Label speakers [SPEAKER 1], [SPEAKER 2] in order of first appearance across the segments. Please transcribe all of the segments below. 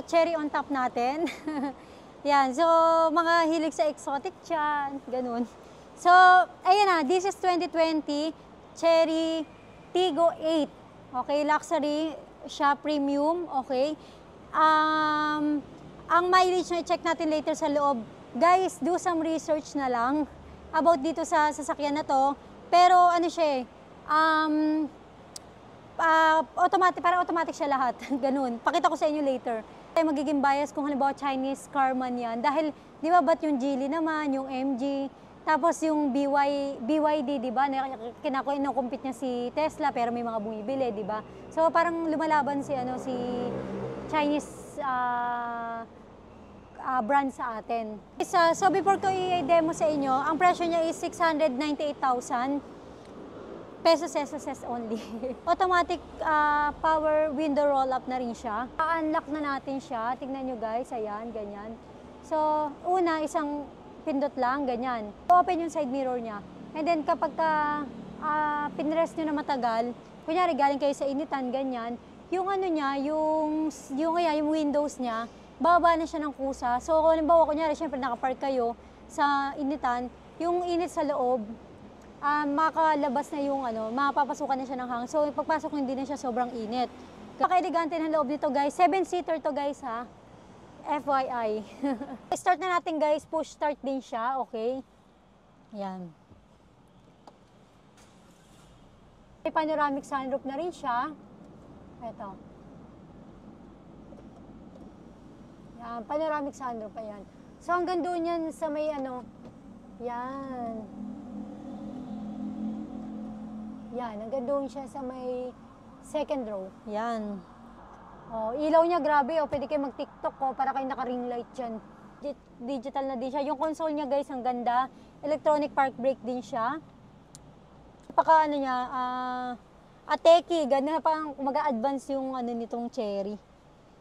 [SPEAKER 1] cherry on top natin. Yan, so mga hilig sa exotic dyan, ganun. So, ayan na, this is 2020 Cherry Tiggo 8. Okay, luxury siya, premium, okay. Ang mileage na i-check natin later sa loob. Guys, do some research na lang about dito sa sasakyan na to. Pero ano siya automatic siya lahat. Ganun. Pakita ko sa inyo later. Magiging bias kung halimbawa Chinese car man yan. Dahil, di ba, ba't yung Geely naman, yung MG, tapos yung BYD, di ba, kinukumpit niya si Tesla, pero may mga bumibili, di ba? So, parang lumalaban si Chinese brand sa atin. So, before ko i-demo sa inyo, ang presyo niya is 698,000 pesos SSS only. Automatic power window roll-up na rin siya. Unlock na natin siya. Tingnan nyo guys, ayan, ganyan. So, una, isang pindot lang, ganyan. Open yung side mirror niya. And then kapag pinrest nyo na matagal, kunyari galing kayo sa initan, ganyan, yung ano niya, yung windows niya, bababa na siya ng kusa. So, halimbawa, kunyari, syempre nakapark kayo sa initan, yung init sa loob, makalabas na yung mapapasukan na siya ng hangin. So, pagpasok hindi na siya sobrang init. Kaka-elegante ng loob nito guys. 7-seater to guys ha. FYI. Start na natin guys. Push start din siya. Okay. Yan. May panoramic sunroof na rin siya. Ito. Yan. Panoramic sunroof. Ayan. So, hanggang doon yan sa may yan. Yan, hanggang doon siya sa may second row. Yan. Oh, ilaw niya grabe, pwede kayo mag-TikTok para kayo naka-ring light dyan. Digital na din siya. Yung console niya guys, ang ganda. Electronic park brake din siya. Paka ateki, ganda pa mag-a-advance yung nitong Cherry.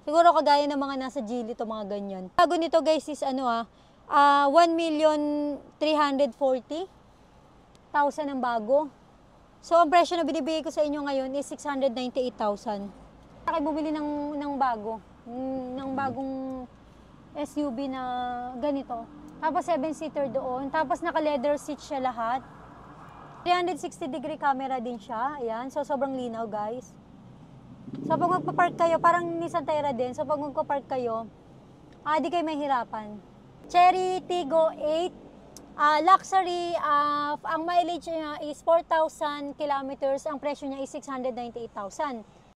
[SPEAKER 1] Siguro kagaya ng mga nasa Geely to mga ganyan. Bago nito guys is 1,340,000 ang bago. So, ang presyo na binibigay ko sa inyo ngayon is 698,000. Kaya bumili ng bagong SUV na ganito. Tapos 7-seater doon. Tapos naka-leather seat siya lahat. 360-degree camera din siya. Ayan. So, sobrang linaw guys. So, pag magpa-park kayo, parang Nissan Terra din. So, pag magpa-park kayo, di kayo mahirapan. Cherry Tiggo 8. Luxury, ang mileage niya is 4,000 kilometers, ang presyo niya is 698,000.